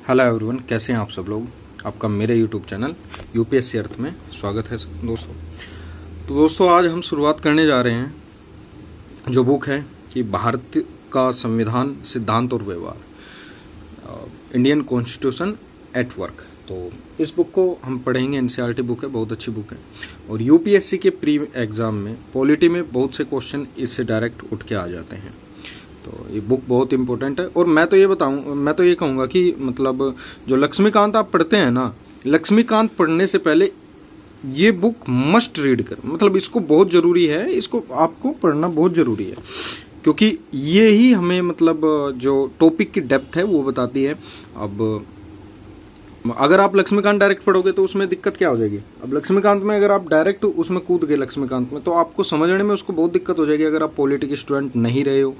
Hello everyone, कैसे हैं आप सब लोग। आपका मेरे यूट्यूब चैनल यूपीएससी अर्थ में स्वागत है दोस्तों। तो दोस्तों आज हम शुरुआत करने जा रहे हैं जो बुक है कि भारत का संविधान, सिद्धांत और व्यवहार, इंडियन कॉन्स्टिट्यूशन एट वर्क। तो इस बुक को हम पढ़ेंगे। एनसीईआरटी बुक है, बहुत अच्छी बुक है और यूपीएससी के प्री एग्जाम में पॉलिटी में बहुत से क्वेश्चन इससे डायरेक्ट उठ के आ जाते हैं। तो ये बुक बहुत इंपॉर्टेंट है। और मैं तो ये कहूँगा कि मतलब जो लक्ष्मीकांत आप पढ़ते हैं ना, लक्ष्मीकांत पढ़ने से पहले ये बुक मस्ट रीड कर, मतलब इसको बहुत ज़रूरी है, इसको आपको पढ़ना बहुत ज़रूरी है, क्योंकि ये ही हमें मतलब जो टॉपिक की डेप्थ है वो बताती है। अब अगर आप लक्ष्मीकांत डायरेक्ट पढ़ोगे तो उसमें दिक्कत क्या हो जाएगी। अब लक्ष्मीकांत में अगर आप डायरेक्ट उसमें कूद गए लक्ष्मीकांत में, तो आपको समझने में उसको बहुत दिक्कत हो जाएगी अगर आप पॉलिटी के स्टूडेंट नहीं रहे हो।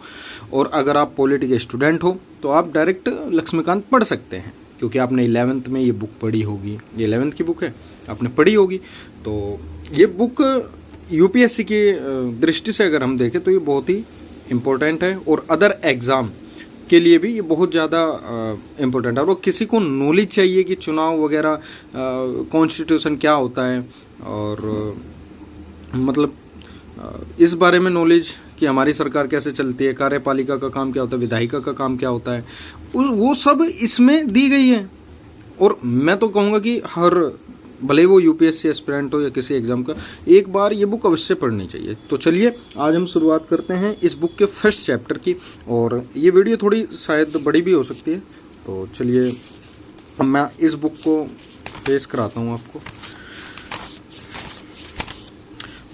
और अगर आप पॉलिटी के स्टूडेंट हो तो आप डायरेक्ट लक्ष्मीकांत पढ़ सकते हैं, क्योंकि आपने 11th में ये बुक पढ़ी होगी, ये 11th की बुक है, आपने पढ़ी होगी। तो ये बुक यूपीएससी की दृष्टि से अगर हम देखें तो ये बहुत ही इम्पोर्टेंट है और अदर एग्ज़ाम के लिए भी ये बहुत ज़्यादा इम्पोर्टेंट है। और वो किसी को नॉलेज चाहिए कि चुनाव वगैरह, कॉन्स्टिट्यूशन क्या होता है और मतलब इस बारे में नॉलेज कि हमारी सरकार कैसे चलती है, कार्यपालिका का काम क्या होता है, विधायिका का काम क्या होता है, वो सब इसमें दी गई है। और मैं तो कहूँगा कि हर, भले वो यूपीएससी एस्पिरेंट हो या किसी एग्जाम का, एक बार ये बुक अवश्य पढ़नी चाहिए। तो चलिए आज हम शुरुआत करते हैं इस बुक के फर्स्ट चैप्टर की। और ये वीडियो थोड़ी शायद बड़ी भी हो सकती है, तो चलिए मैं इस बुक को पेश कराता हूँ आपको।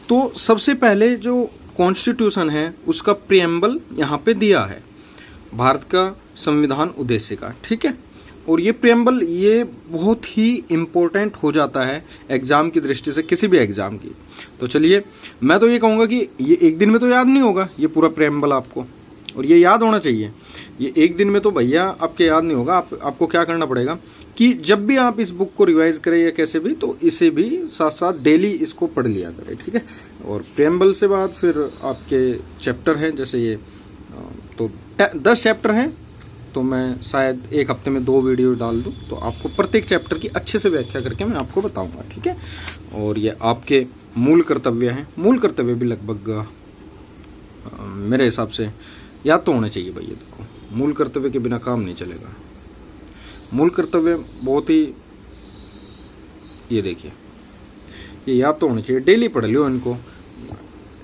तो सबसे पहले जो कॉन्स्टिट्यूशन है उसका प्रीएम्बल यहाँ पे दिया है, भारत का संविधान उद्देश्य का, ठीक है। और ये प्रीएम्बल ये बहुत ही इम्पोर्टेंट हो जाता है एग्जाम की दृष्टि से, किसी भी एग्जाम की। तो चलिए मैं तो ये कहूँगा कि ये एक दिन में तो याद नहीं होगा ये पूरा प्रीएम्बल आपको, और ये याद होना चाहिए। ये एक दिन में तो भैया आपके याद नहीं होगा। आपको क्या करना पड़ेगा कि जब भी आप इस बुक को रिवाइज करें या कैसे भी, तो इसे भी साथ साथ डेली इसको पढ़ लिया करें, ठीक है। और प्रीएम्बल से बाद फिर आपके चैप्टर हैं, जैसे ये तो 10 चैप्टर हैं, तो मैं शायद एक हफ्ते में 2 वीडियो डाल दूं, तो आपको प्रत्येक चैप्टर की अच्छे से व्याख्या करके मैं आपको बताऊंगा, ठीक है। और ये आपके मूल कर्तव्य हैं। मूल कर्तव्य भी लगभग मेरे हिसाब से याद तो होने चाहिए भैया। देखो, मूल कर्तव्य के बिना काम नहीं चलेगा। मूल कर्तव्य बहुत ही, ये देखिए, ये याद तो होने चाहिए। डेली पढ़ लियो इनको।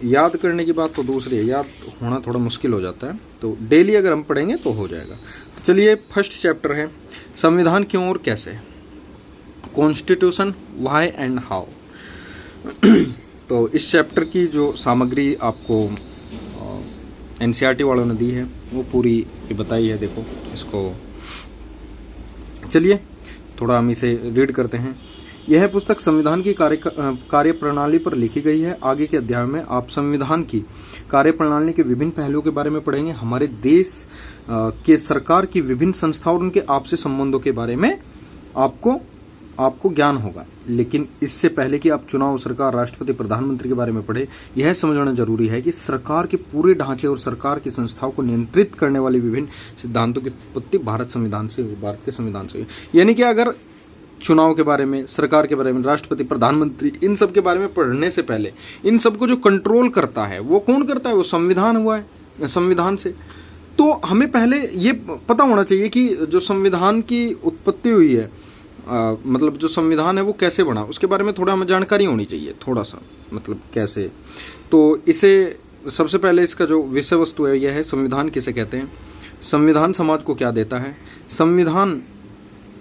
याद करने की बात तो दूसरी है, याद होना थोड़ा मुश्किल हो जाता है, तो डेली अगर हम पढ़ेंगे तो हो जाएगा। तो चलिए फर्स्ट चैप्टर है संविधान क्यों और कैसे, कॉन्स्टिट्यूशन व्हाई एंड हाउ। तो इस चैप्टर की जो सामग्री आपको एनसीईआरटी वालों ने दी है वो पूरी ये बताई है। देखो इसको, चलिए थोड़ा हम इसे रीड करते हैं। यह पुस्तक संविधान की कार्य प्रणाली पर लिखी गई है। आगे के अध्याय में आप संविधान की कार्य प्रणाली के विभिन्न पहलुओं के बारे में पढ़ेंगे। हमारे देश के सरकार की विभिन्न संस्थाओं और उनके आपसी संबंधों के बारे में आपको ज्ञान होगा। लेकिन इससे पहले कि आप चुनाव, सरकार, राष्ट्रपति, प्रधानमंत्री के बारे में पढ़े, यह समझना जरूरी है कि सरकार के पूरे ढांचे और सरकार की संस्थाओं को नियंत्रित करने वाले विभिन्न सिद्धांतों की उत्पत्ति भारत के संविधान से हुई। यानी कि अगर चुनाव के बारे में, सरकार के बारे में, राष्ट्रपति, प्रधानमंत्री, इन सब के बारे में पढ़ने से पहले इन सब को जो कंट्रोल करता है वो कौन करता है, वो संविधान हुआ है, संविधान से। तो हमें पहले ये पता होना चाहिए कि जो संविधान की उत्पत्ति हुई है, मतलब जो संविधान है वो कैसे बना, उसके बारे में थोड़ा हमें जानकारी होनी चाहिए, थोड़ा सा, मतलब कैसे। तो इसे सबसे पहले इसका जो विषय वस्तु है यह है संविधान किसे कहते हैं, संविधान समाज को क्या देता है, संविधान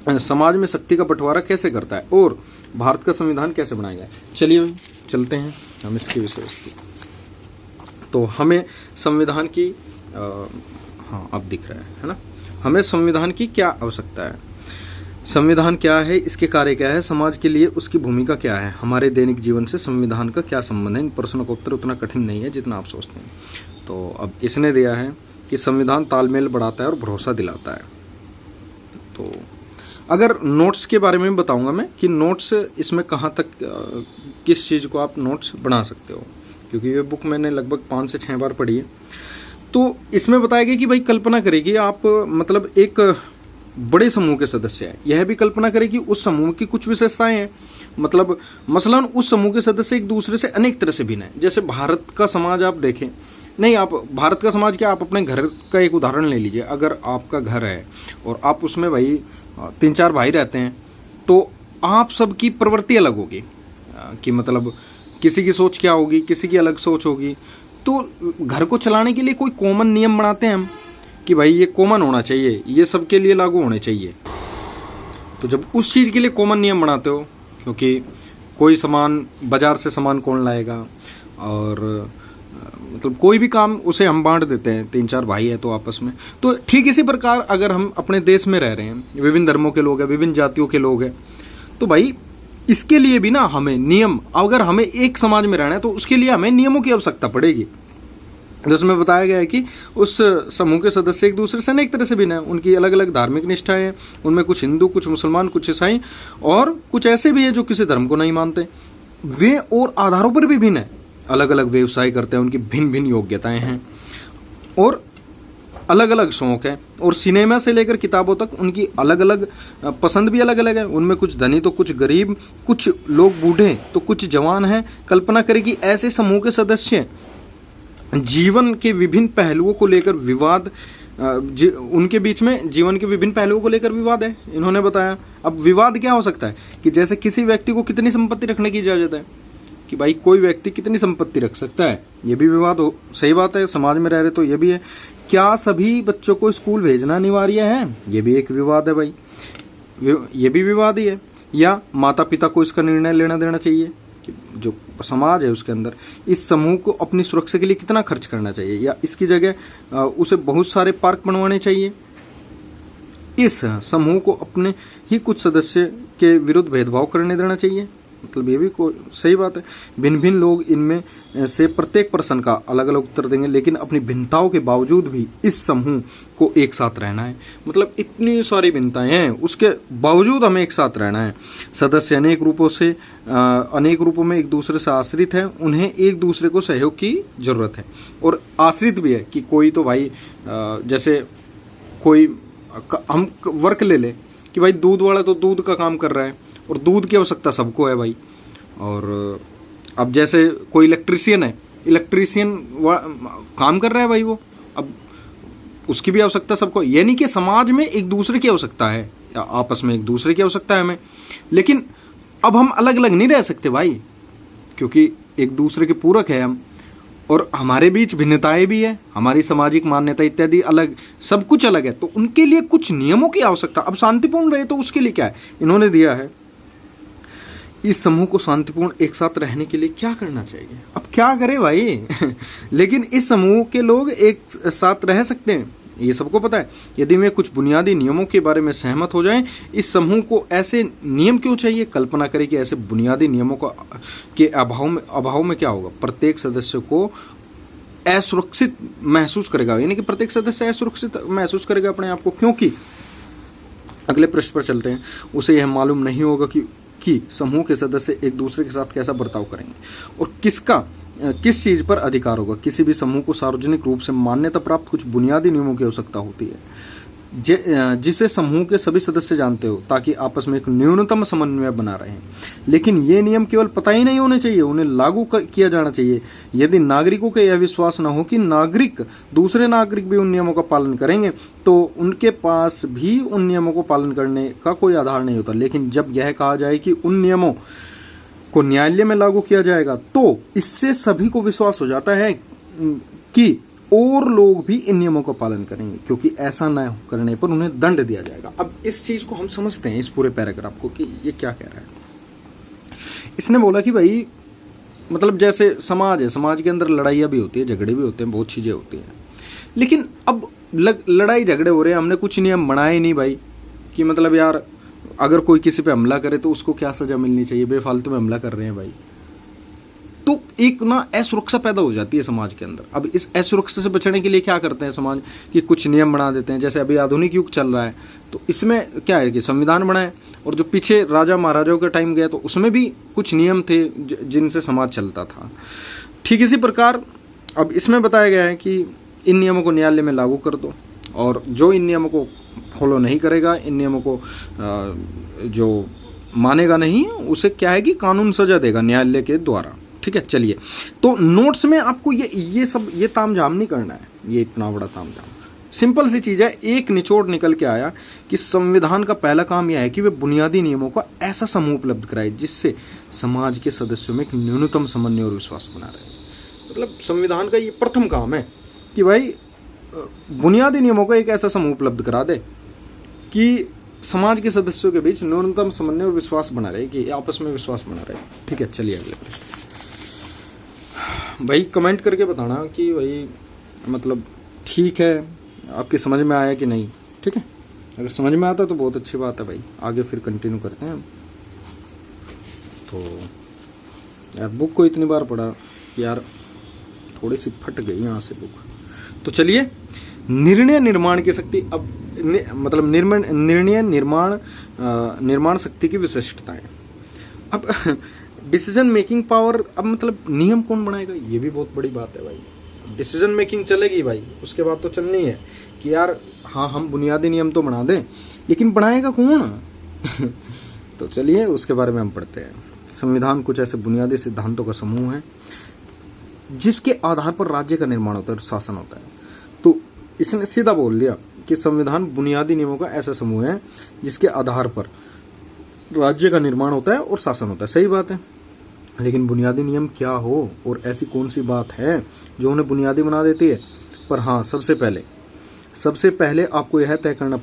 समाज में शक्ति का बंटवारा कैसे करता है, और भारत का संविधान कैसे बनाया गया। चलिए चलते हैं हम इसके विषय वस्तु। तो हमें संविधान की हाँ अब दिख रहा है ना, हमें संविधान की क्या आवश्यकता है, संविधान क्या है, इसके कार्य क्या है, समाज के लिए उसकी भूमिका क्या है, हमारे दैनिक जीवन से संविधान का क्या संबंध है। इन प्रश्नों का उत्तर उतना कठिन नहीं है जितना आप सोचते हैं। तो अब इसने दिया है कि संविधान तालमेल बढ़ाता है और भरोसा दिलाता है। तो अगर नोट्स के बारे में बताऊंगा मैं कि नोट्स इसमें कहाँ तक किस चीज़ को आप नोट्स बना सकते हो, क्योंकि ये बुक मैंने लगभग 5 से 6 बार पढ़ी है। तो इसमें बताया गया कि भाई कल्पना करेगी आप, मतलब एक बड़े समूह के सदस्य हैं, यह भी कल्पना करें कि उस समूह की कुछ विशेषताएं हैं। मतलब मसलन उस समूह के सदस्य एक दूसरे से अनेक तरह से भिन्न है। जैसे भारत का समाज आप देखें, नहीं आप भारत का समाज क्या, आप अपने घर का एक उदाहरण ले लीजिए। अगर आपका घर है और आप उसमें भाई 3-4 भाई रहते हैं, तो आप सबकी प्रवृत्ति अलग होगी कि मतलब किसी की सोच क्या होगी, किसी की अलग सोच होगी। तो घर को चलाने के लिए कोई कॉमन नियम बनाते हैं हम कि भाई ये कॉमन होना चाहिए, ये सबके लिए लागू होने चाहिए। तो जब उस चीज़ के लिए कॉमन नियम बनाते हो, क्योंकि कोई सामान बाजार से सामान कौन लाएगा, और मतलब कोई भी काम उसे हम बांट देते हैं, 3-4 भाई है तो आपस में। तो ठीक इसी प्रकार अगर हम अपने देश में रह रहे हैं, विभिन्न धर्मों के लोग हैं, विभिन्न जातियों के लोग हैं, तो भाई इसके लिए भी ना हमें नियम, अगर हमें एक समाज में रहना है तो उसके लिए हमें नियमों की आवश्यकता पड़ेगी। जिसमें बताया गया है कि उस समूह के सदस्य एक दूसरे से अनेक तरह से भिन्न है, उनकी अलग अलग धार्मिक निष्ठाएं हैं, उनमें कुछ हिंदू, कुछ मुसलमान, कुछ ईसाई और कुछ ऐसे भी हैं जो किसी धर्म को नहीं मानते। वे और आधारों पर भी भिन्न है, अलग अलग व्यवसाय करते हैं, उनकी भिन्न भिन्न योग्यताएं हैं और अलग अलग शौक है, और सिनेमा से लेकर किताबों तक उनकी अलग अलग पसंद भी अलग अलग है। उनमें कुछ धनी तो कुछ गरीब, कुछ लोग बूढ़े तो कुछ जवान हैं। कल्पना करें कि ऐसे समूह के सदस्य जीवन के विभिन्न पहलुओं को लेकर विवाद, उनके बीच में जीवन के विभिन्न पहलुओं को लेकर विवाद है, इन्होंने बताया। अब विवाद क्या हो सकता है कि जैसे किसी व्यक्ति को कितनी संपत्ति रखने की इजाजत है, कि भाई कोई व्यक्ति कितनी संपत्ति रख सकता है, ये भी विवाद हो। सही बात है, समाज में रह रहे तो ये भी है। क्या सभी बच्चों को स्कूल भेजना अनिवार्य है, ये भी एक विवाद है भाई, ये भी विवाद ही है। या माता पिता को इसका निर्णय लेना देना चाहिए कि जो समाज है उसके अंदर इस समूह को अपनी सुरक्षा के लिए कितना खर्च करना चाहिए, या इसकी जगह उसे बहुत सारे पार्क बनवाने चाहिए। इस समूह को अपने ही कुछ सदस्य के विरुद्ध भेदभाव करने देना चाहिए, मतलब ये भी सही बात है। भिन्न भिन्न लोग इनमें से प्रत्येक प्रश्न का अलग अलग उत्तर देंगे, लेकिन अपनी भिन्नताओं के बावजूद भी इस समूह को एक साथ रहना है। मतलब इतनी सारी भिन्नताएं हैं, उसके बावजूद हमें एक साथ रहना है। सदस्य अनेक रूपों में एक दूसरे से आश्रित हैं, उन्हें एक दूसरे को सहयोग की जरूरत है। और आश्रित भी है कि कोई तो भाई जैसे कोई हम वर्क ले ले कि भाई दूध वाला तो दूध का काम कर रहा है और दूध की आवश्यकता सबको है भाई। और अब जैसे कोई इलेक्ट्रीशियन है, इलेक्ट्रीशियन काम कर रहा है भाई, वो अब उसकी भी आवश्यकता सबको, यानी कि समाज में एक दूसरे की आवश्यकता है, या आपस में एक दूसरे की आवश्यकता है हमें। लेकिन अब हम अलग अलग नहीं रह सकते भाई, क्योंकि एक दूसरे के पूरक है हम, और हमारे बीच भिन्नताएं भी है, हमारी सामाजिक मान्यता इत्यादि अलग, सब कुछ अलग है। तो उनके लिए कुछ नियमों की आवश्यकता। अब शांतिपूर्ण रहे तो उसके लिए क्या है, इन्होंने दिया है इस समूह को शांतिपूर्ण एक साथ रहने के लिए क्या करना चाहिए। अब क्या करे भाई लेकिन इस समूह के लोग एक साथ रह सकते हैं, ये सबको पता है, यदि वे कुछ बुनियादी नियमों के बारे में सहमत हो जाएं। इस समूह को ऐसे नियम क्यों चाहिए, कल्पना करें कि ऐसे बुनियादी नियमों के अभाव में क्या होगा। प्रत्येक सदस्य को असुरक्षित महसूस करेगा, यानी कि प्रत्येक सदस्य असुरक्षित महसूस करेगा अपने आप को, क्योंकि अगले पृष्ठ पर चलते हैं, उसे यह मालूम नहीं होगा कि समूह के सदस्य एक दूसरे के साथ कैसा बर्ताव करेंगे और किस चीज पर अधिकार होगा। किसी भी समूह को सार्वजनिक रूप से मान्यता प्राप्त कुछ बुनियादी नियमों की आवश्यकता होती है, जिसे समूह के सभी सदस्य जानते हो, ताकि आपस में एक न्यूनतम समन्वय बना रहे। लेकिन ये नियम केवल पता ही नहीं होने चाहिए, उन्हें लागू किया जाना चाहिए। यदि नागरिकों को यह विश्वास न हो कि दूसरे नागरिक भी उन नियमों का पालन करेंगे, तो उनके पास भी उन नियमों को पालन करने का कोई आधार नहीं होता। लेकिन जब यह कहा जाए कि उन नियमों को न्यायालय में लागू किया जाएगा, तो इससे सभी को विश्वास हो जाता है कि और लोग भी इन नियमों का पालन करेंगे, क्योंकि ऐसा न करने पर उन्हें दंड दिया जाएगा। अब इस चीज को हम समझते हैं, इस पूरे पैराग्राफ को, कि ये क्या कह रहा है। इसने बोला कि भाई मतलब जैसे समाज है, समाज के अंदर लड़ाइयाँ भी होती है, झगड़े भी होते हैं, बहुत चीजें होती हैं, लेकिन अब लड़ाई झगड़े हो रहे हैं, हमने कुछ नियम बनाए नहीं भाई कि मतलब यार अगर कोई किसी पे हमला करे तो उसको क्या सजा मिलनी चाहिए, बेफालतू में हमला कर रहे हैं भाई, तो एक ना असुरक्षा पैदा हो जाती है समाज के अंदर। अब इस असुरक्षा से बचने के लिए क्या करते हैं समाज कि कुछ नियम बना देते हैं। जैसे अभी आधुनिक युग चल रहा है, तो इसमें क्या है कि संविधान बनाए, और जो पीछे राजा महाराजाओं का टाइम गया तो उसमें भी कुछ नियम थे जिनसे समाज चलता था। ठीक इसी प्रकार अब इसमें बताया गया है कि इन नियमों को न्यायालय में लागू कर दो, और जो इन नियमों को फॉलो नहीं करेगा, इन नियमों को जो मानेगा नहीं, उसे क्या है कि कानून सजा देगा न्यायालय के द्वारा। ठीक है, चलिए, तो नोट्स में आपको ये सब ये तामझाम नहीं करना है, ये इतना बड़ा तामझाम। सिंपल सी चीज है, एक निचोड़ निकल के आया कि संविधान का पहला काम यह है कि वे बुनियादी नियमों का ऐसा समूह उपलब्ध कराए जिससे समाज के सदस्यों में एक न्यूनतम समन्वय और विश्वास बना रहे। मतलब संविधान का ये प्रथम काम है कि भाई बुनियादी नियमों का एक ऐसा समूह उपलब्ध करा दे कि समाज के सदस्यों के बीच न्यूनतम समन्वय और विश्वास बना रहे, कि आपस में विश्वास बना रहे। ठीक है, चलिए अगले प्रश्न। भाई कमेंट करके बताना कि भाई मतलब ठीक है, आपकी समझ में आया कि नहीं। ठीक है, अगर समझ में आता तो बहुत अच्छी बात है भाई, आगे फिर कंटिन्यू करते हैं। तो यार बुक को इतनी बार पढ़ा कि यार थोड़ी सी फट गई यहाँ से बुक। तो चलिए, निर्णय निर्माण की शक्ति। अब मतलब निर्णय निर्माण शक्ति की विशिष्टताएं। अब डिसीजन मेकिंग पावर, अब मतलब नियम कौन बनाएगा, ये भी बहुत बड़ी बात है भाई। डिसीजन मेकिंग चलेगी भाई, उसके बाद तो चलनी है कि यार हाँ हम बुनियादी नियम तो बना दें, लेकिन बनाएगा कौन? तो चलिए उसके बारे में हम पढ़ते हैं। संविधान कुछ ऐसे बुनियादी सिद्धांतों का समूह है जिसके आधार पर राज्य का निर्माण होता है और शासन होता है। तो इसने सीधा बोल दिया कि संविधान बुनियादी नियमों का ऐसा समूह है जिसके आधार पर राज्य का निर्माण होता है और शासन होता है। सही बात है, लेकिन बुनियादी नियम क्या हो और ऐसी कौन सी बात है जो उन्हें बुनियादी बना देती है? पर हाँ, सबसे पहले आपको यह तय करना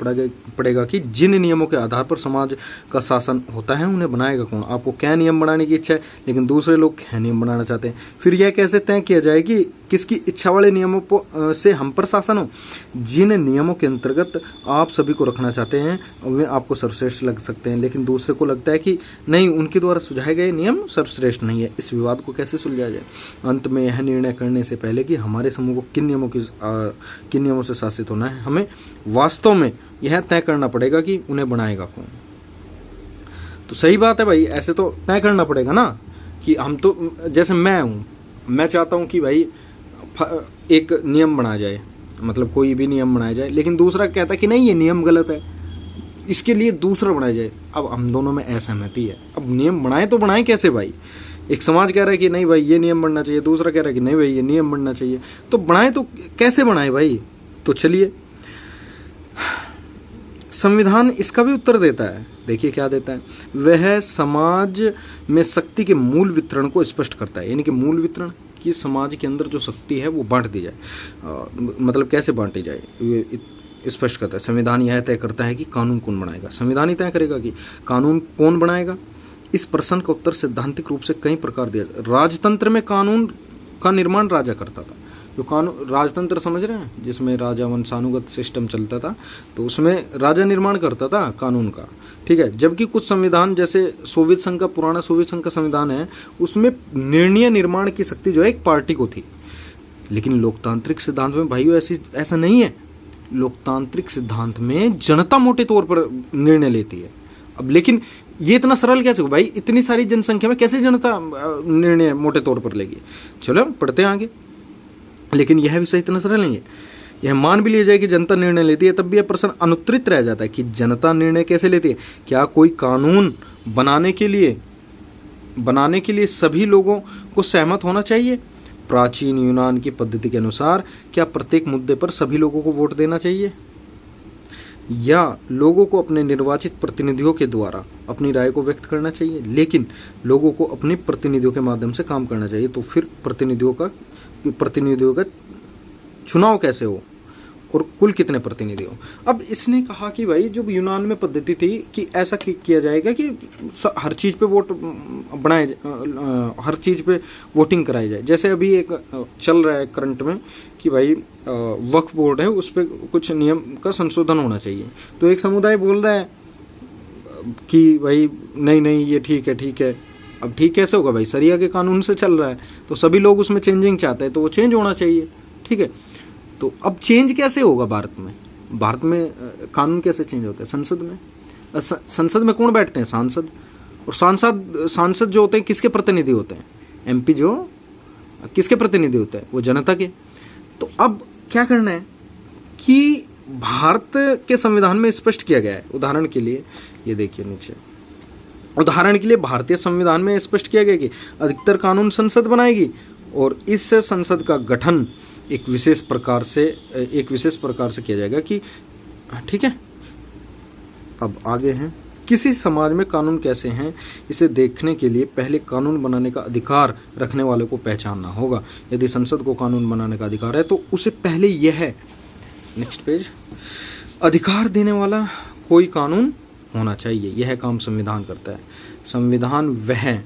पड़ेगा कि जिन नियमों के आधार पर समाज का शासन होता है उन्हें बनाएगा कौन। आपको क्या नियम बनाने की इच्छा है, लेकिन दूसरे लोग क्या नियम बनाना चाहते हैं। फिर यह कैसे तय किया जाए कि किसकी इच्छा वाले नियमों से हम पर शासन हो। जिन नियमों के अंतर्गत आप सभी को रखना चाहते हैं वे आपको सर्वश्रेष्ठ लग सकते हैं, लेकिन दूसरे को लगता है कि नहीं, उनके द्वारा सुझाए गए नियम सर्वश्रेष्ठ नहीं है। इस विवाद को कैसे सुलझाया जाए? अंत में यह निर्णय करने से पहले कि हमारे समूह को किन नियमों से शासित होना है, हमें वास्तव में यह तय करना पड़ेगा कि उन्हें बनाएगा कौन। तो सही बात है भाई, ऐसे तो तय करना पड़ेगा ना कि हम तो, जैसे मैं हूं, मैं चाहता हूं कि भाई एक नियम बनाया जाए, मतलब कोई भी नियम बनाया जाए, लेकिन दूसरा कहता है कि नहीं ये नियम गलत है, इसके लिए दूसरा बनाया जाए। अब हम दोनों में असहमति है, अब नियम बनाए तो बनाए कैसे भाई? एक समाज कह रहा है कि नहीं भाई ये नियम बनना चाहिए, दूसरा कह रहा है कि नहीं भाई ये नियम बनना चाहिए, तो बनाए तो कैसे बनाए भाई? तो चलिए, संविधान इसका भी उत्तर देता है। देखिए क्या देता है, वह समाज में शक्ति के मूल वितरण को स्पष्ट करता है। यानी कि मूल वितरण कि समाज के अंदर जो शक्ति है वो बांट दी जाए, मतलब कैसे बांटी जाए ये स्पष्ट करता है। संविधान यह तय करता है कि कानून कौन बनाएगा। संविधान ही तय करेगा कि कानून कौन बनाएगा। इस प्रश्न का उत्तर सैद्धांतिक रूप से कई प्रकार दिया जाता है। राजतंत्र में कानून का निर्माण राजा करता था। जो कानून, राजतंत्र समझ रहे हैं, जिसमें राजा वंशानुगत सिस्टम चलता था, तो उसमें राजा निर्माण करता था कानून का। ठीक है, जबकि कुछ संविधान जैसे सोवियत संघ का, पुराना सोवियत संघ का संविधान है, उसमें निर्णय निर्माण की शक्ति जो है एक पार्टी को थी। लेकिन लोकतांत्रिक सिद्धांत में भाइयों ऐसा नहीं है। लोकतांत्रिक सिद्धांत में जनता मोटे तौर पर निर्णय लेती है। अब लेकिन ये इतना सरल कैसे हो भाई? इतनी सारी जनसंख्या में कैसे जनता निर्णय मोटे तौर पर लेगी? चलो पढ़ते हैं आगे। लेकिन यह विषय इतना सरल नहीं है। यह मान भी लिया जाए कि जनता निर्णय लेती है, तब भी यह प्रश्न अनुत्तरित रह जाता है कि जनता निर्णय कैसे लेती है। क्या कोई कानून बनाने के लिए सभी लोगों को सहमत होना चाहिए? प्राचीन यूनान की पद्धति के अनुसार क्या प्रत्येक मुद्दे पर सभी लोगों को वोट देना चाहिए, या लोगों को अपने निर्वाचित प्रतिनिधियों के द्वारा अपनी राय को व्यक्त करना चाहिए? लेकिन लोगों को अपने प्रतिनिधियों के माध्यम से काम करना चाहिए। तो फिर प्रतिनिधियों का चुनाव कैसे हो और कुल कितने प्रतिनिधि हो? अब इसने कहा कि भाई जो यूनान में पद्धति थी कि ऐसा किया जाएगा कि हर चीज पे वोट बनाए, हर चीज पे वोटिंग कराई जाए। जैसे अभी एक चल रहा है करंट में कि भाई वक्फ बोर्ड है, उस पर कुछ नियम का संशोधन होना चाहिए। तो एक समुदाय बोल रहा है कि भाई नहीं ये ठीक है। अब ठीक कैसे होगा भाई? शरिया के कानून से चल रहा है, तो सभी लोग उसमें चेंजिंग चाहते हैं, तो वो चेंज होना चाहिए। ठीक है, तो अब चेंज कैसे होगा भारत में कानून कैसे चेंज होता है? संसद में। संसद में कौन बैठते हैं? सांसद। और सांसद जो होते हैं किसके प्रतिनिधि होते हैं? एमपी जो किसके प्रतिनिधि होते हैं? वो जनता के। तो अब क्या करना है कि भारत के संविधान में स्पष्ट किया गया है। उदाहरण के लिए ये देखिए नीचे, उदाहरण के लिए भारतीय संविधान में स्पष्ट किया गया कि अधिकतर कानून संसद बनाएगी और इस संसद का गठन एक विशेष प्रकार से किया जाएगा कि ठीक है। अब आगे हैं, किसी समाज में कानून कैसे हैं इसे देखने के लिए पहले कानून बनाने का अधिकार रखने वाले को पहचानना होगा। यदि संसद को कानून बनाने का अधिकार है तो उसे पहले यह नेक्स्ट पेज अधिकार देने वाला कोई कानून होना चाहिए। यह काम संविधान करता है। संविधान वह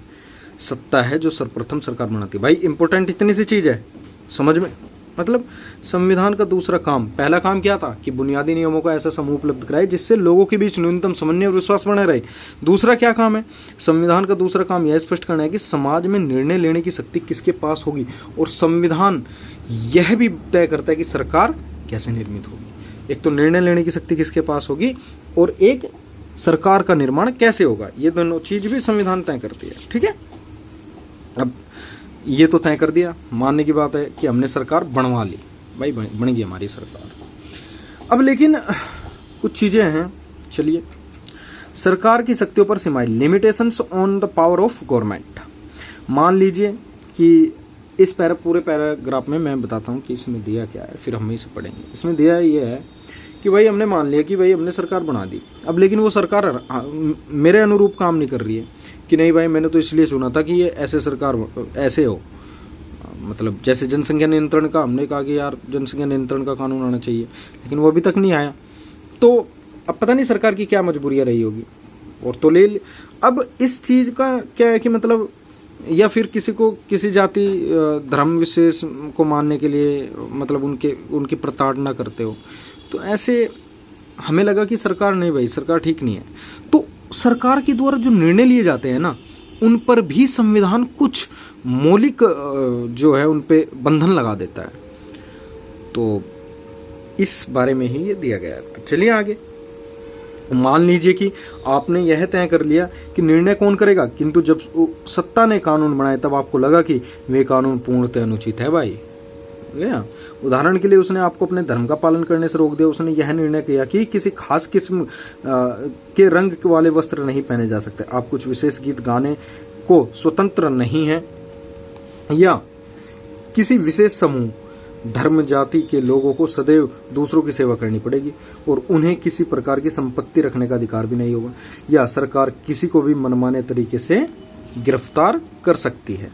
सत्ता है जो सर्वप्रथम सरकार बनाती है। भाई इंपॉर्टेंट इतनी सी चीज है समझ में, मतलब संविधान का दूसरा काम, पहला काम क्या था कि बुनियादी नियमों का ऐसा समूह उपलब्ध कराए जिससे लोगों के बीच न्यूनतम समन्वय और विश्वास बने रहे। दूसरा क्या काम है, संविधान का दूसरा काम यह स्पष्ट करना है कि समाज में निर्णय लेने की शक्ति किसके पास होगी, और संविधान यह भी तय करता है कि सरकार कैसे निर्मित होगी। एक तो निर्णय लेने की शक्ति किसके पास होगी और एक सरकार का निर्माण कैसे होगा, ये दोनों चीज भी संविधान तय करती है। ठीक है, अब ये तो तय कर दिया, मानने की बात है कि हमने सरकार बनवा ली, भाई बन गई हमारी सरकार। अब लेकिन कुछ चीजें हैं, चलिए। सरकार की शक्तियों पर सीमाएं, limitations on the power of government. मान लीजिए कि इस पूरे पैराग्राफ में मैं बताता हूं कि इसमें दिया क्या है, फिर हम इसे पढ़ेंगे। इसमें दिया ये है कि भाई हमने मान लिया कि भाई हमने सरकार बना दी, अब लेकिन वो सरकार मेरे अनुरूप काम नहीं कर रही है कि नहीं भाई मैंने तो इसलिए सुना था कि ये ऐसे सरकार ऐसे हो, मतलब जैसे जनसंख्या नियंत्रण का हमने कहा कि यार जनसंख्या नियंत्रण का कानून आना चाहिए, लेकिन वो अभी तक नहीं आया। तो अब पता नहीं सरकार की क्या मजबूरियां रही होगी, और तो ले अब इस चीज का क्या है कि मतलब, या फिर किसी को किसी जाति धर्म विशेष को मानने के लिए मतलब उनकी प्रताड़ना करते हो, तो ऐसे हमें लगा कि सरकार नहीं भाई, सरकार ठीक नहीं है। तो सरकार के द्वारा जो निर्णय लिए जाते हैं ना, उन पर भी संविधान कुछ मौलिक जो है उन पे बंधन लगा देता है। तो इस बारे में ही ये दिया गया है। तो चलिए आगे। मान लीजिए कि आपने यह तय कर लिया कि निर्णय कौन करेगा, किंतु जब सत्ता ने कानून बनाए तब आपको लगा कि वे कानून पूर्णतः अनुचित है भाई। उदाहरण के लिए उसने आपको अपने धर्म का पालन करने से रोक दिया। उसने यह निर्णय किया कि किसी खास किस्म के रंग वाले वस्त्र नहीं पहने जा सकते, आप कुछ विशेष गीत गाने को स्वतंत्र नहीं है, या किसी विशेष समूह धर्म जाति के लोगों को सदैव दूसरों की सेवा करनी पड़ेगी और उन्हें किसी प्रकार की संपत्ति रखने का अधिकार भी नहीं होगा, या सरकार किसी को भी मनमाने तरीके से गिरफ्तार कर सकती है,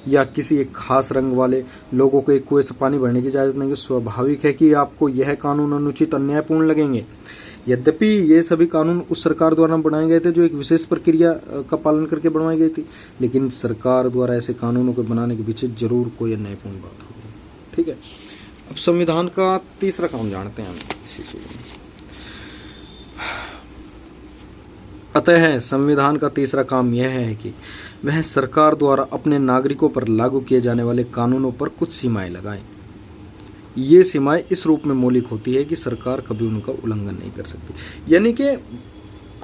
या किसी एक खास रंग वाले लोगों को एक कुएं से पानी भरने की इजाजत नहीं। स्वाभाविक है कि आपको यह कानून अनुचित अन्यायपूर्ण लगेंगे। यद्यपि ये सभी कानून उस सरकार द्वारा बनाए गए थे जो एक विशेष प्रक्रिया का पालन करके बनवाई गई थी, लेकिन सरकार द्वारा ऐसे कानूनों को बनाने के पीछे जरूर कोई अन्यायपूर्ण बात होगी। ठीक है, अब संविधान का तीसरा काम जानते हैं हम इसी चीज में। अतः संविधान का तीसरा काम यह है कि वह सरकार द्वारा अपने नागरिकों पर लागू किए जाने वाले कानूनों पर कुछ सीमाएं लगाए। ये सीमाएं इस रूप में मौलिक होती है कि सरकार कभी उनका उल्लंघन नहीं कर सकती। यानी कि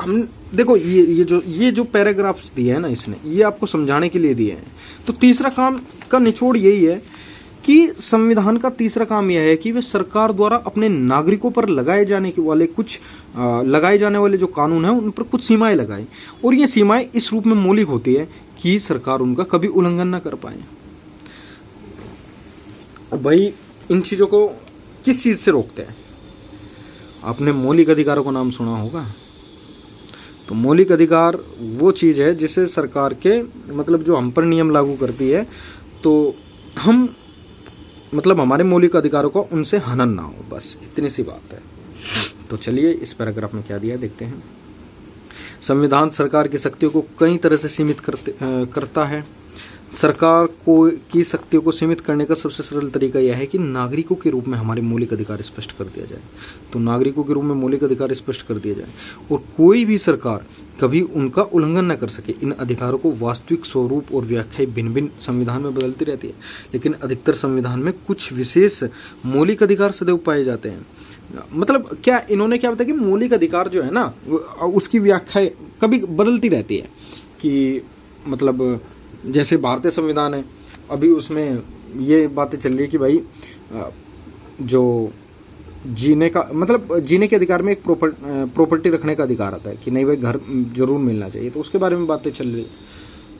हम देखो ये जो पैराग्राफ्स दिए हैं ना, इसने ये आपको समझाने के लिए दिए हैं। तो तीसरा काम का निचोड़ यही है कि संविधान का तीसरा काम यह है कि वह सरकार द्वारा अपने नागरिकों पर लगाए जाने वाले जो कानून है उन पर कुछ सीमाएं लगाए, और ये सीमाएं इस रूप में मौलिक होती है कि सरकार उनका कभी उल्लंघन ना कर पाए। भाई इन चीजों को किस चीज से रोकते हैं? आपने मौलिक अधिकारों का नाम सुना होगा। तो मौलिक अधिकार वो चीज है जिसे सरकार के मतलब जो हम पर नियम लागू करती है, तो हम मतलब हमारे मौलिक अधिकारों का उनसे हनन ना हो, बस इतनी सी बात है। तो चलिए इस पैराग्राफ में क्या दिया है देखते हैं। संविधान सरकार की शक्तियों को कई तरह से सीमित करता है। सरकार की शक्तियों को सीमित करने का सबसे सरल तरीका यह है कि नागरिकों के रूप में हमारे मौलिक अधिकार स्पष्ट कर दिया जाए। तो नागरिकों के रूप में मौलिक अधिकार स्पष्ट कर दिया जाए और कोई भी सरकार कभी उनका उल्लंघन न कर सके। इन अधिकारों को वास्तविक स्वरूप और व्याख्याएं भिन्न भिन्न संविधान में बदलती रहती है, लेकिन अधिकतर संविधान में कुछ विशेष मौलिक अधिकार सदैव पाए जाते हैं। मतलब क्या इन्होंने क्या बताया कि मौलिक अधिकार जो है ना, उसकी व्याख्याएं कभी बदलती रहती है। कि मतलब जैसे भारतीय संविधान है, अभी उसमें ये बातें चल रही है कि भाई जो जीने का मतलब जीने के अधिकार में एक प्रॉपर्टी रखने का अधिकार आता है कि नहीं भाई घर जरूर मिलना चाहिए, तो उसके बारे में बातें चल रही।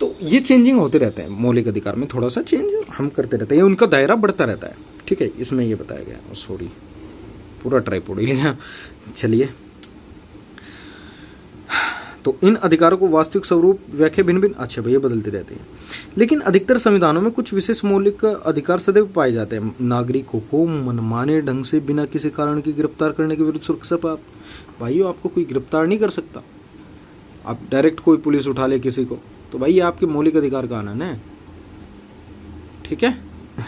तो ये चेंजिंग होते रहते हैं, मौलिक अधिकार में थोड़ा सा चेंज हम करते रहते हैं, ये उनका दायरा बढ़ता रहता है। ठीक है, इसमें ये बताया गया। सॉरी, पूरा ट्राइपॉड ही लिया। चलिए, तो इन अधिकारों को वास्तविक स्वरूप व्याख्या भिन्न भिन्न अच्छा भैया बदलती रहती है, लेकिन अधिकतर संविधानों में कुछ विशेष मौलिक अधिकार सदैव पाए जाते हैं। नागरिकों को मनमाने ढंग से बिना किसी कारण की गिरफ्तार करने के विरुद्ध सुरक्षा प्राप्त। भाइयों, आपको कोई गिरफ्तार नहीं कर सकता, आप डायरेक्ट कोई पुलिस उठा ले किसी को, तो भाई ये आपके मौलिक अधिकार का आनंद है। ठीक है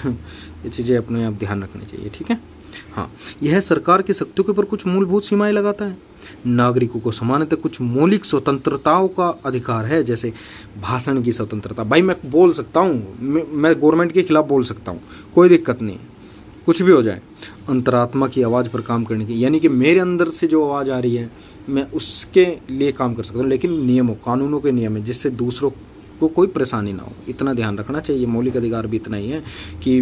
ये चीजें अपने आप ध्यान रखनी चाहिए। ठीक है, हाँ, यह सरकार की शक्तियों के ऊपर कुछ मूलभूत सीमाएं लगाता है। नागरिकों को सामान्यतः कुछ मौलिक स्वतंत्रताओं का अधिकार है, जैसे भाषण की स्वतंत्रता। भाई मैं बोल सकता हूँ, मैं गवर्नमेंट के खिलाफ बोल सकता हूँ, कोई दिक्कत नहीं, कुछ भी हो जाए। अंतरात्मा की आवाज़ पर काम करने की, यानी कि मेरे अंदर से जो आवाज़ आ रही है मैं उसके लिए काम कर सकता हूँ, लेकिन नियमों कानूनों के नियम है, जिससे दूसरों को कोई परेशानी ना हो। इतना ध्यान रखना चाहिए। मौलिक अधिकार भी इतना ही है कि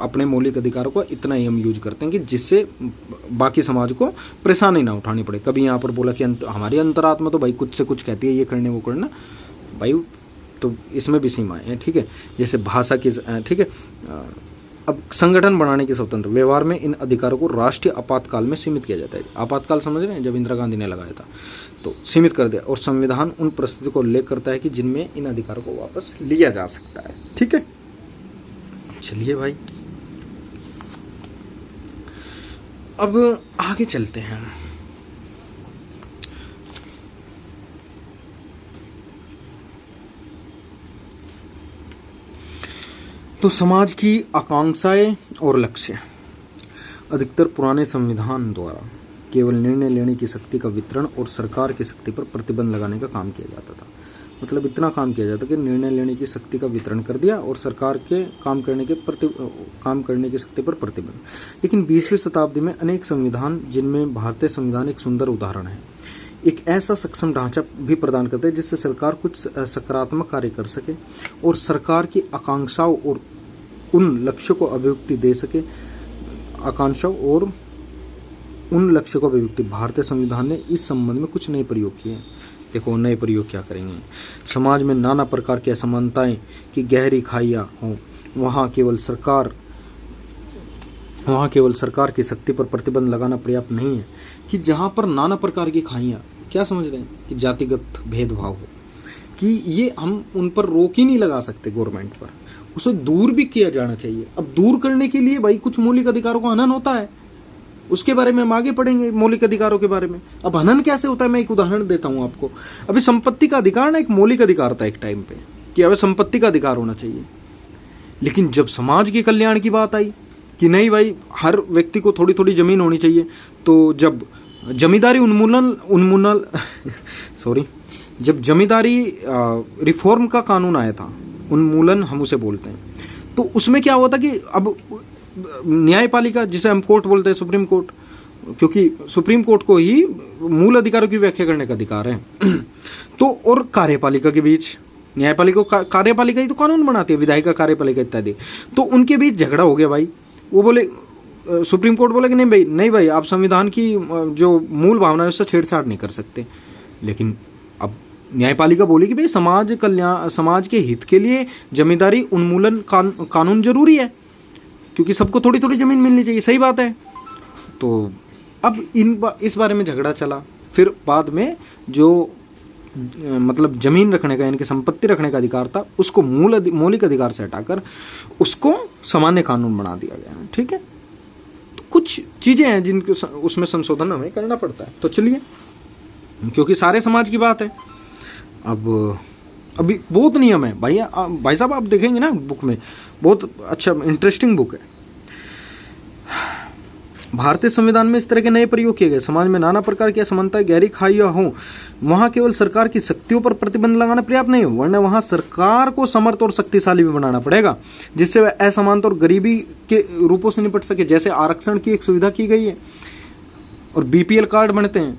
अपने मौलिक अधिकारों को इतना ही हम यूज करते हैं कि जिससे बाकी समाज को परेशानी ना उठानी पड़े। कभी यहाँ पर बोला कि हमारी अंतरात्मा तो भाई कुछ से कुछ कहती है, ये करने वो करना, भाई तो इसमें भी सीमाएं हैं। ठीक है, जैसे भाषा की, ठीक है। अब संगठन बनाने की स्वतंत्र, व्यवहार में इन अधिकारों को राष्ट्रीय आपातकाल में सीमित किया जाता है। आपातकाल समझ रहे हैं, जब इंदिरा गांधी ने लगाया था तो सीमित कर दिया, और संविधान उन परिस्थितियों को उल्लेख करता है कि जिनमें इन अधिकारों को वापस लिया जा सकता है। ठीक है, चलिए भाई अब आगे चलते हैं। तो समाज की आकांक्षाएं और लक्ष्य। अधिकतर पुराने संविधान द्वारा केवल निर्णय लेने की शक्ति का वितरण और सरकार की शक्ति पर प्रतिबंध लगाने का काम किया जाता था। मतलब इतना काम किया जाता कि निर्णय लेने की शक्ति का वितरण कर दिया और सरकार के काम करने की शक्ति पर प्रतिबंध। लेकिन 20वीं शताब्दी में अनेक संविधान, जिनमें भारतीय संविधान एक सुंदर उदाहरण है, एक ऐसा सक्षम ढांचा भी प्रदान करते हैं जिससे सरकार कुछ सकारात्मक कार्य कर सके और सरकार की आकांक्षाओं और उन लक्ष्यों को अभिव्यक्ति दे सके। आकांक्षाओं और उन लक्ष्यों को अभिव्यक्ति। भारतीय संविधान ने इस संबंध में कुछ नए प्रयोग किए। देखो नए प्रयोग क्या करेंगे। समाज में नाना प्रकार की असमानताएं की गहरी खाइयां हों, वहाँ केवल सरकार की शक्ति पर प्रतिबंध लगाना पर्याप्त नहीं है। कि जहाँ पर नाना प्रकार की खाइयां, क्या समझ रहे हैं, कि जातिगत भेदभाव हो, कि ये हम उन पर रोक ही नहीं लगा सकते गवर्नमेंट पर, उसे दूर भी किया जाना चाहिए। अब दूर करने के लिए भाई कुछ मौलिक अधिकारों का हनन होता है, उसके बारे में हम आगे पढ़ेंगे मौलिक अधिकारों के बारे में। अब हनन कैसे होता है, मैं एक उदाहरण देता हूं आपको। अभी संपत्ति का अधिकार ना एक मौलिक अधिकार था एक टाइम पे, कि अब संपत्ति का अधिकार होना चाहिए। लेकिन जब समाज के कल्याण की बात आई कि नहीं भाई हर व्यक्ति को थोड़ी थोड़ी जमीन होनी चाहिए, तो जब जमींदारी उन्मूलन जब जमींदारी रिफॉर्म का कानून आया था, उन्मूलन हम उसे बोलते हैं, तो उसमें क्या हुआ था कि अब न्यायपालिका, जिसे हम कोर्ट बोलते हैं, सुप्रीम कोर्ट, क्योंकि सुप्रीम कोर्ट को ही मूल अधिकारों की व्याख्या करने का अधिकार है, तो और कार्यपालिका के बीच, न्यायपालिका कार्यपालिका ही तो कानून बनाती है, विधायिका कार्यपालिका इत्यादि, तो उनके बीच झगड़ा हो गया भाई। वो बोले, सुप्रीम कोर्ट बोला कि नहीं भाई आप संविधान की जो मूल भावना है उससे छेड़छाड़ नहीं कर सकते। लेकिन अब न्यायपालिका बोली कि भाई समाज के हित के लिए जमींदारी उन्मूलन कानून जरूरी है, क्योंकि सबको थोड़ी थोड़ी जमीन मिलनी चाहिए। सही बात है। तो अब इस बारे में झगड़ा चला। फिर बाद में जो मतलब जमीन रखने का यानी कि संपत्ति रखने का अधिकार था, उसको मौलिक अधिकार से हटाकर उसको सामान्य कानून बना दिया गया। ठीक है, तो कुछ चीजें हैं जिनको उसमें संशोधन हमें करना पड़ता है। तो चलिए, क्योंकि सारे समाज की बात है। अब अभी बहुत नियम है भाई साहब, आप देखेंगे ना बुक में, बहुत अच्छा इंटरेस्टिंग बुक है। भारतीय संविधान में इस तरह के नए प्रयोग किए गए। समाज में नाना प्रकार की असमानताएं गहरी खाइयां हों, वहां केवल सरकार की शक्तियों पर प्रतिबंध लगाना पर्याप्त नहीं हो, वरना वहां सरकार को समर्थ और शक्तिशाली भी बनाना पड़ेगा, जिससे वह असमानता और गरीबी के रूपों से निपट सके। जैसे आरक्षण की एक सुविधा की गई है और बीपीएल कार्ड बनते हैं,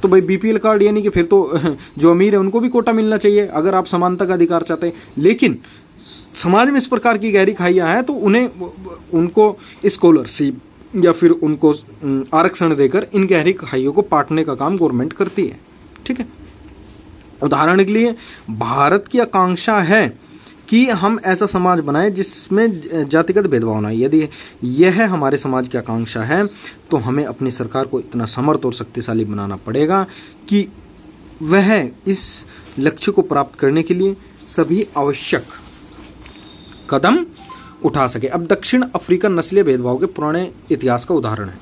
तो भाई बीपीएल कार्ड यानी कि फिर तो जो अमीर है उनको भी कोटा मिलना चाहिए अगर आप समानता का अधिकार चाहते हैं। लेकिन समाज में इस प्रकार की गहरी खाइयां हैं तो उनको स्कॉलरशिप, या फिर उनको आरक्षण देकर इन गहरी खाइयों को पाटने का काम गवर्नमेंट करती है। ठीक है, उदाहरण के लिए भारत की आकांक्षा है कि हम ऐसा समाज बनाएं जिसमें जातिगत भेदभाव ना। यदि यह हमारे समाज की आकांक्षा है तो हमें अपनी सरकार को इतना समर्थ और शक्तिशाली बनाना पड़ेगा कि वह इस लक्ष्य को प्राप्त करने के लिए सभी आवश्यक कदम उठा सके। अब दक्षिण अफ्रीका नस्लीय भेदभाव के पुराने इतिहास का उदाहरण है।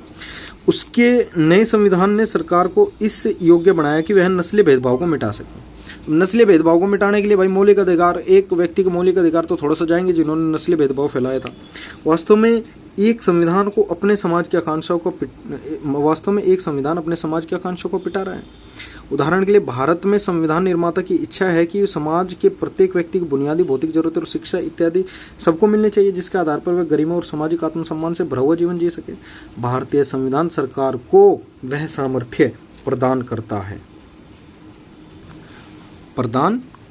उसके नए संविधान ने सरकार को इस योग्य बनाया कि वह नस्लीय भेदभाव को मिटा सके। नस्लीय भेदभाव को मिटाने के लिए भाई मौलिक अधिकार, एक व्यक्ति के मौलिक अधिकार तो थोड़ा सा जाएंगे जिन्होंने नस्लीय भेदभाव फैलाया था। वास्तव में एक संविधान अपने समाज की आकांक्षाओं को पिटा रहा है। उदाहरण के लिए भारत में संविधान निर्माता की इच्छा है कि समाज के प्रत्येक व्यक्ति की बुनियादी भौतिक जरूरतें और शिक्षा इत्यादि सबको मिलनी चाहिए, जिसके आधार पर वह गरिमा और सामाजिक आत्मसम्मान से भरा हुआ जीवन जी सके। भारतीय संविधान सरकार को वह सामर्थ्य प्रदान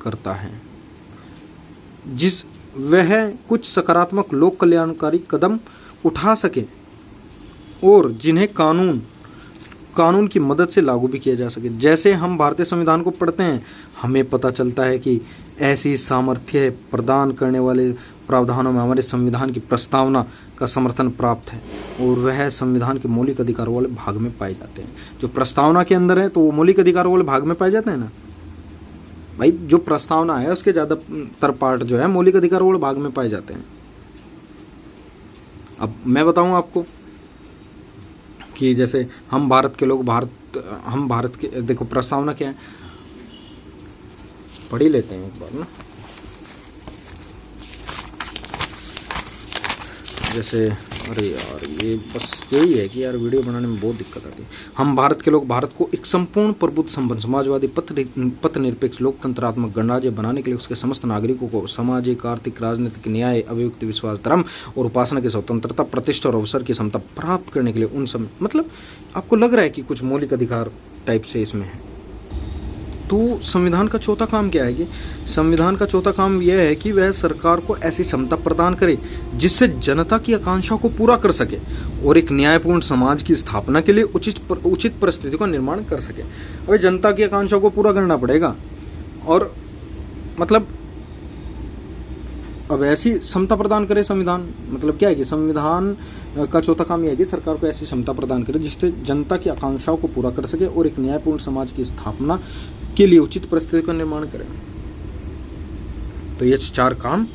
करता है जिस वह कुछ सकारात्मक लोक कल्याणकारी कदम उठा सके और जिन्हें कानून की मदद से लागू भी किया जा सके। जैसे हम भारतीय संविधान को पढ़ते हैं, हमें पता चलता है कि ऐसी सामर्थ्य प्रदान करने वाले प्रावधानों में हमारे संविधान की प्रस्तावना का समर्थन प्राप्त है और वह संविधान के मौलिक अधिकारों वाले भाग में पाए जाते हैं। जो प्रस्तावना के अंदर है तो वो मौलिक अधिकारों वाले भाग में पाए जाते हैं ना भाई। जो प्रस्तावना है उसके ज्यादातर पार्ट जो है मौलिक अधिकारों वाले भाग में पाए जाते हैं। अब मैं बताऊं आपको कि जैसे हम भारत के देखो प्रस्तावना क्या है, पढ़ ही लेते हैं एक बार ना। जैसे अरे यार ये बस यही है कि यार वीडियो बनाने में बहुत दिक्कत आती है। हम भारत के लोग भारत को एक संपूर्ण प्रबुद्ध संपन्न समाजवादी पथ निरपेक्ष लोकतंत्रात्मक गणराज्य बनाने के लिए उसके समस्त नागरिकों को सामाजिक, आर्थिक, राजनीतिक न्याय, अभिव्यक्ति, विश्वास, धर्म और उपासना की स्वतंत्रता, प्रतिष्ठा और अवसर की समता प्राप्त करने के लिए उन सब मतलब आपको लग रहा है कि कुछ मौलिक अधिकार टाइप से इसमें है। तो संविधान का चौथा काम क्या है कि संविधान का चौथा काम यह है कि वह सरकार को ऐसी क्षमता प्रदान करे जिससे जनता की आकांक्षाओं को पूरा कर सके और एक न्यायपूर्ण समाज की स्थापना के लिए उचित परिस्थिति का निर्माण कर सके। अभी जनता की आकांक्षाओं को पूरा करना पड़ेगा और मतलब अब ऐसी क्षमता प्रदान करे संविधान। मतलब क्या है कि संविधान का चौथा काम यह है कि सरकार को ऐसी क्षमता प्रदान करे जिससे जनता की आकांक्षाओं को पूरा कर सके और एक न्यायपूर्ण समाज की स्थापना के लिए उचित परिस्थिति का निर्माण करें। तो ये 4 काम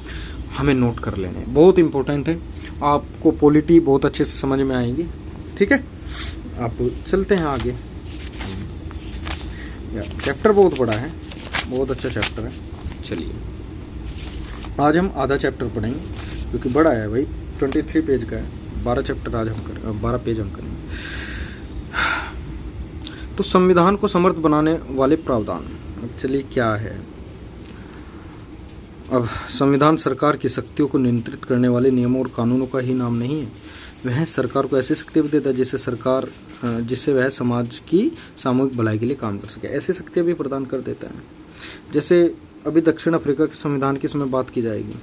हमें नोट कर लेने हैं, बहुत इंपॉर्टेंट है। आपको पॉलिटी बहुत अच्छे से समझ में आएगी। ठीक है, आप चलते हैं आगे। चैप्टर बहुत बड़ा है, बहुत अच्छा चैप्टर है। चलिए आज हम आधा चैप्टर पढ़ेंगे क्योंकि बड़ा है भाई, 23 पेज का है। 12 चैप्टर आज हम करें, 12 पेज हम करेंगे। तो संविधान को समर्थ बनाने वाले प्रावधान। अब चलिए क्या है। अब संविधान सरकार की शक्तियों को नियंत्रित करने वाले नियमों और कानूनों का ही नाम नहीं है, वह सरकार को ऐसी शक्ति भी देता है जिससे वह समाज की सामूहिक भलाई के लिए काम कर सके। ऐसी शक्तियाँ भी प्रदान कर देता है। जैसे अभी दक्षिण अफ्रीका के संविधान की इसमें बात की जाएगी।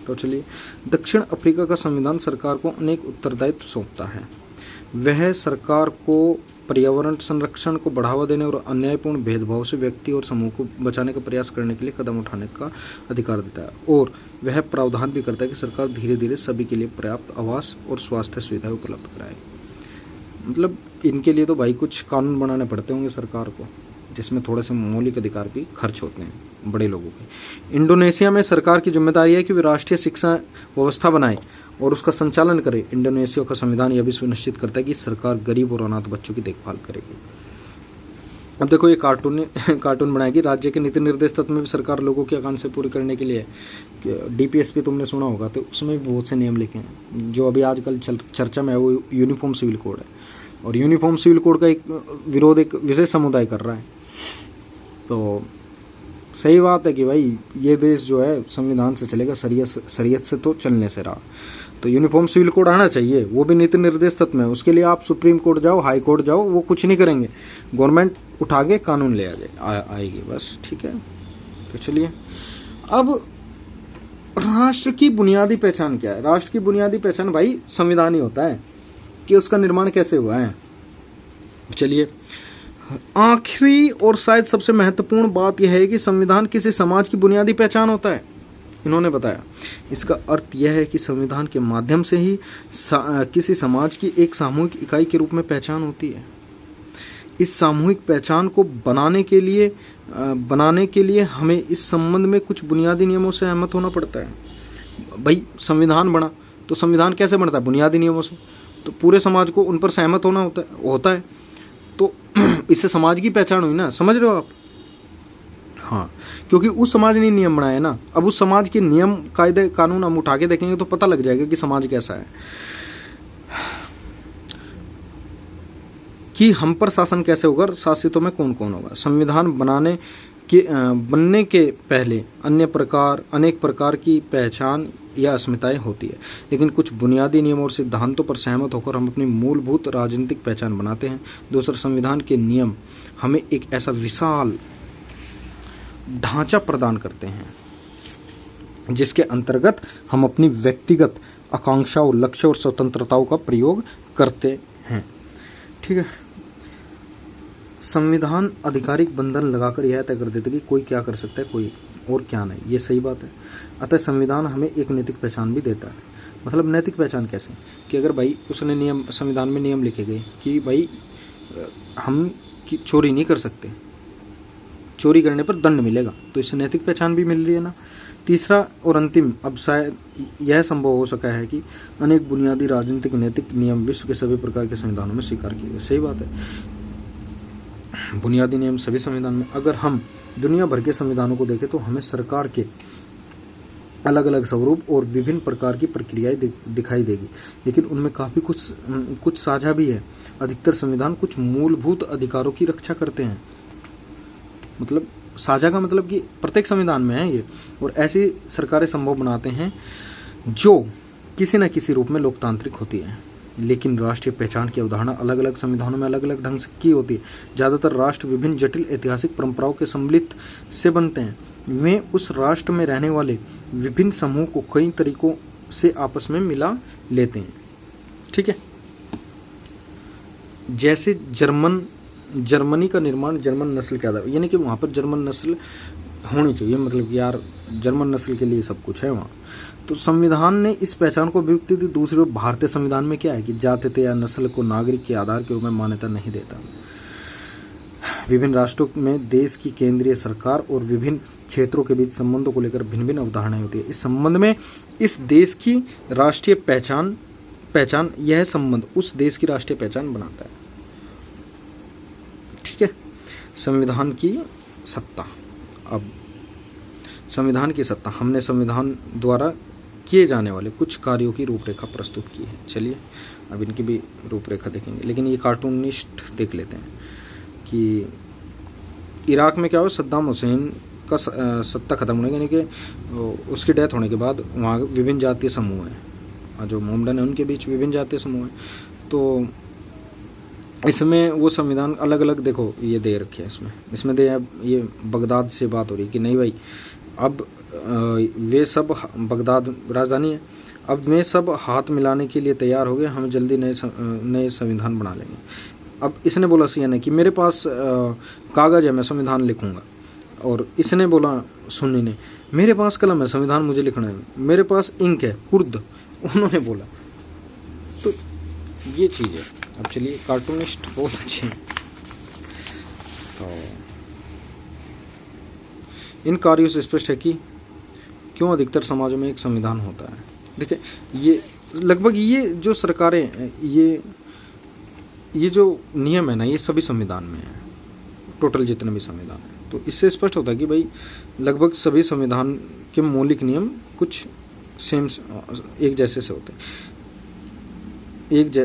तो चलिए, दक्षिण अफ्रीका का संविधान सरकार को अनेक उत्तरदायित्व सौंपता है। वह सरकार को पर्यावरण संरक्षण को बढ़ावा देने और अन्यायपूर्ण भेदभाव से व्यक्ति और समूह को बचाने का प्रयास करने के लिए कदम उठाने का अधिकार देता है और वह प्रावधान भी करता है कि सरकार धीरे धीरे सभी के लिए पर्याप्त आवास और स्वास्थ्य सुविधाएं उपलब्ध कराए। मतलब इनके लिए तो भाई कुछ कानून बनाने पड़ते होंगे सरकार को, जिसमें थोड़े से मौलिक अधिकार भी खर्च होते हैं बड़े लोगों के। इंडोनेशिया में सरकार की जिम्मेदारी है कि वे राष्ट्रीय शिक्षा व्यवस्था बनाए और उसका संचालन करे। इंडोनेशिया का संविधान यह भी सुनिश्चित करता है कि सरकार गरीब और अनाथ बच्चों की देखभाल करेगी। अब देखो ये कार्टून बनाएगी। राज्य के नीति निर्देश तत्व में भी सरकार लोगों की आकांक्षा पूरी करने के लिए DPSP तुमने सुना होगा, तो उसमें भी बहुत से नियम लिखे हैं। जो अभी आजकल चर्चा में है वो यूनिफॉर्म सिविल कोड है और यूनिफॉर्म सिविल कोड का एक विरोध एक विशेष समुदाय कर रहा है। तो सही बात है कि भाई ये देश जो है संविधान से चलेगा, शरीयत से तो चलने से रहा। तो यूनिफॉर्म सिविल कोड आना चाहिए, वो भी नीति निर्देश तत्व में। उसके लिए आप सुप्रीम कोर्ट जाओ, हाई कोर्ट जाओ, वो कुछ नहीं करेंगे। गवर्नमेंट उठा के कानून ले आएगी बस। ठीक है, तो चलिए अब राष्ट्र की बुनियादी पहचान क्या है। राष्ट्र की बुनियादी पहचान भाई संविधान ही होता है। कि उसका निर्माण कैसे हुआ है। चलिए, आखिरी और शायद सबसे महत्वपूर्ण बात यह है कि संविधान किसी समाज की बुनियादी पहचान होता है। इन्होंने बताया इसका अर्थ यह है कि संविधान के माध्यम से ही किसी समाज की एक सामूहिक इकाई के रूप में पहचान होती है। इस सामूहिक पहचान को बनाने के लिए हमें इस संबंध में कुछ बुनियादी नियमों से सहमत होना पड़ता है। भाई संविधान बना तो संविधान कैसे बनता है? बुनियादी नियमों से। तो पूरे समाज को उन पर सहमत होना होता है। तो इससे समाज की पहचान हुई ना, समझ रहे हो आप? हाँ, क्योंकि उस समाज ने नियम बनाए ना। अब उस समाज के नियम कायदे कानून हम उठा के देखेंगे तो पता लग जाएगा कि समाज कैसा है, कि हम पर शासन कैसे होगा, शासितों में कौन कौन होगा। संविधान बनने के पहले अनेक प्रकार की पहचान या अस्मिताएं होती है, लेकिन कुछ बुनियादी नियमों और सिद्धांतों पर सहमत होकर हम अपनी मूलभूत राजनीतिक पहचान बनाते हैं। दूसरा, संविधान के नियम हमें एक ऐसा विशाल ढांचा प्रदान करते हैं जिसके अंतर्गत हम अपनी व्यक्तिगत आकांक्षाओं, लक्ष्य और स्वतंत्रताओं का प्रयोग करते हैं। ठीक है। संविधान आधिकारिक बंधन लगाकर यह तय कर देता है कि कोई क्या कर सकता है, कोई और क्या नहीं। ये सही बात है। अतः संविधान हमें एक नैतिक पहचान भी देता है। मतलब नैतिक पहचान कैसे? कि अगर भाई उसने नियम, संविधान में नियम लिखे गए कि भाई हम चोरी नहीं कर सकते, चोरी करने पर दंड मिलेगा, तो इससे नैतिक पहचान भी मिल रही है ना। तीसरा और अंतिम, अब शायद यह संभव हो सका है कि अनेक बुनियादी राजनीतिक नैतिक नियम विश्व के सभी प्रकार के संविधानों में स्वीकार किए गए। सही बात है, बुनियादी नियम सभी संविधान में। अगर हम दुनिया भर के संविधानों को देखें तो हमें सरकार के अलग अलग स्वरूप और विभिन्न प्रकार की प्रक्रियाएं दिखाई देगी, लेकिन उनमें काफ़ी कुछ साझा भी है। अधिकतर संविधान कुछ मूलभूत अधिकारों की रक्षा करते हैं। मतलब साझा का मतलब कि प्रत्येक संविधान में है ये, और ऐसी सरकारें संभव बनाते हैं जो किसी न किसी रूप में लोकतांत्रिक होती है। लेकिन राष्ट्रीय पहचान की अवधारणा अलग अलग संविधानों में अलग अलग ढंग से की होती है। ज़्यादातर राष्ट्र विभिन्न जटिल ऐतिहासिक परंपराओं के सम्मिलित से बनते हैं। वे उस राष्ट्र में रहने वाले विभिन्न समूह को कई तरीकों से आपस में मिला लेते हैं। ठीक है। जैसे जर्मनी का निर्माण जर्मन नस्ल के आधार, यानी कि वहाँ पर जर्मन नस्ल होनी चाहिए, मतलब कि यार जर्मन नस्ल के लिए सब कुछ है वहाँ। तो संविधान ने इस पहचान को अभिव्यक्ति दी। दूसरी ओर भारतीय संविधान में क्या है कि जाति या नस्ल को नागरिक के आधार के रूप में मान्यता नहीं देता। विभिन्न राष्ट्रों में देश की केंद्रीय सरकार और विभिन्न क्षेत्रों के बीच संबंधों को लेकर भिन्न भिन्न अवधारणाएं होती है। इस संबंध में इस देश की राष्ट्रीय पहचान यह संबंध उस देश की राष्ट्रीय पहचान बनाता है। ठीक है। संविधान की सत्ता। अब संविधान की सत्ता, हमने संविधान द्वारा किए जाने वाले कुछ कार्यों की रूपरेखा प्रस्तुत की है। चलिए अब इनकी भी रूपरेखा देखेंगे, लेकिन ये कार्टूनिस्ट देख लेते हैं कि इराक में क्या हुआ, सद्दाम हुसैन का सत्ता खत्म होने, यानी कि उसकी डेथ होने के बाद वहाँ विभिन्न जातीय समूह हैं, जो मोमडन है उनके बीच विभिन्न जातीय समूह हैं। तो इसमें वो संविधान अलग अलग देखो ये दे रखे हैं। इसमें दे, अब ये बगदाद से बात हो रही है कि नहीं भाई, अब वे सब, बगदाद राजधानी है, अब वे सब हाथ मिलाने के लिए तैयार हो गए, हम जल्दी नए संविधान बना लेंगे। अब इसने बोला सिया ने कि मेरे पास कागज़ है, मैं संविधान लिखूंगा, और इसने बोला सुन्नी ने मेरे पास कलम है, संविधान मुझे लिखना है, मेरे पास इंक है, कुर्द उन्होंने बोला। तो ये चीज़ है। अब चलिए, कार्टूनिस्ट बहुत अच्छे हैं। तो इन कार्यों से स्पष्ट है कि क्यों अधिकतर समाजों में एक संविधान होता है। देखिए, ये लगभग ये जो सरकारें, ये जो नियम है ना, ये सभी संविधान में है, टोटल जितने भी संविधान हैं। तो इससे स्पष्ट होता है कि भाई लगभग सभी संविधान के मौलिक नियम कुछ सेम, एक जैसे से होते हैं।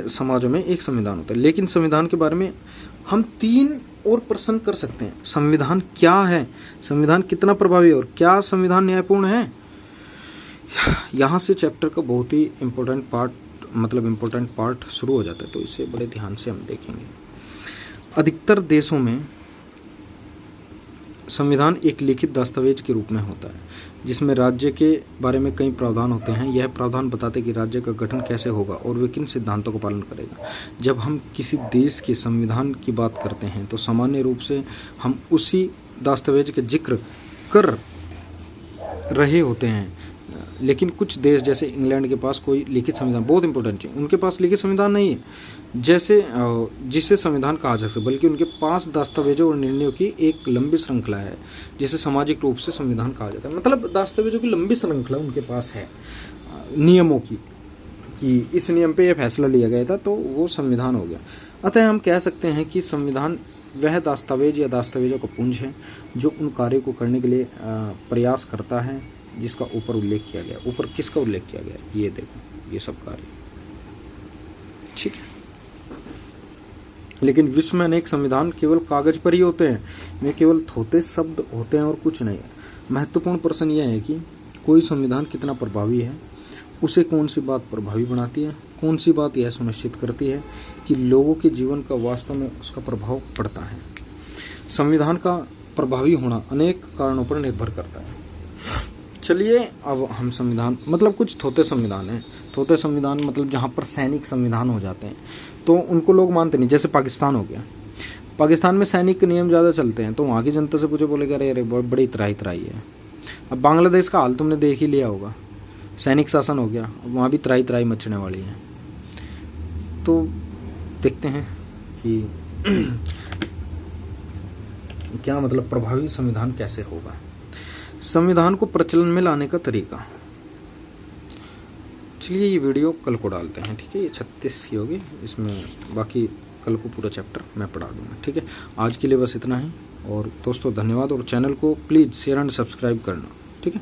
समाजों में एक संविधान होता है। लेकिन संविधान के बारे में हम 3 और प्रश्न कर सकते हैं। संविधान क्या है, संविधान कितना प्रभावी है, और क्या संविधान न्यायपूर्ण है। यहाँ से चैप्टर का बहुत ही इम्पोर्टेंट पार्ट शुरू हो जाता है। तो इसे बड़े ध्यान से हम देखेंगे। अधिकतर देशों में संविधान एक लिखित दस्तावेज के रूप में होता है। जिसमें राज्य के बारे में कई प्रावधान होते हैं। यह प्रावधान बताते हैं कि राज्य का गठन कैसे होगा और वे किन सिद्धांतों का पालन करेगा। जब हम किसी देश के संविधान की बात करते हैं तो सामान्य रूप से हम उसी दस्तावेज का जिक्र कर रहे होते हैं, लेकिन कुछ देश जैसे इंग्लैंड के पास कोई लिखित संविधान, बहुत इंपॉर्टेंट चीज, उनके पास लिखित संविधान नहीं है जैसे जिसे संविधान कहा जा सके, बल्कि उनके पास दस्तावेजों और निर्णयों की एक लंबी श्रृंखला है जिसे सामाजिक रूप से संविधान कहा जाता है। मतलब दस्तावेजों की लंबी श्रृंखला उनके पास है नियमों की, कि इस नियम पे यह फैसला लिया गया था तो वो संविधान हो गया। अतः हम कह सकते हैं कि संविधान वह दस्तावेज या दस्तावेजों का पुंज है जो उन कार्यों को करने के लिए प्रयास करता है जिसका ऊपर उल्लेख किया गया। ऊपर किसका उल्लेख किया गया, ये देखो, ये सब कार्य, ठीक है। लेकिन विश्व में अनेक संविधान केवल कागज पर ही होते हैं, वे केवल थोथे शब्द होते हैं और कुछ नहीं है। महत्वपूर्ण प्रश्न यह है कि कोई संविधान कितना प्रभावी है, उसे कौन सी बात प्रभावी बनाती है, कौन सी बात यह सुनिश्चित करती है कि लोगों के जीवन का वास्तव में उसका प्रभाव पड़ता है। संविधान का प्रभावी होना अनेक कारणों पर निर्भर करता है। चलिए अब हम संविधान, मतलब कुछ थोथे संविधान हैं। थोथे संविधान मतलब जहाँ पर सैनिक संविधान हो जाते हैं तो उनको लोग मानते नहीं। जैसे पाकिस्तान हो गया, पाकिस्तान में सैनिक नियम ज़्यादा चलते हैं तो वहाँ की जनता से पूछो, बोलेगा अरे बड़ी त्राही है। अब बांग्लादेश का हाल तुमने देख ही लिया होगा, सैनिक शासन हो गया, वहाँ भी त्राही मचने वाली है। तो देखते हैं कि क्या मतलब प्रभावी संविधान कैसे होगा। संविधान को प्रचलन में लाने का तरीका, चलिए ये वीडियो कल को डालते हैं, ठीक है। ये 36 की होगी, इसमें बाकी कल को पूरा चैप्टर मैं पढ़ा दूंगा, ठीक है। आज के लिए बस इतना ही, और दोस्तों धन्यवाद, और चैनल को प्लीज़ शेयर एंड सब्सक्राइब करना, ठीक है।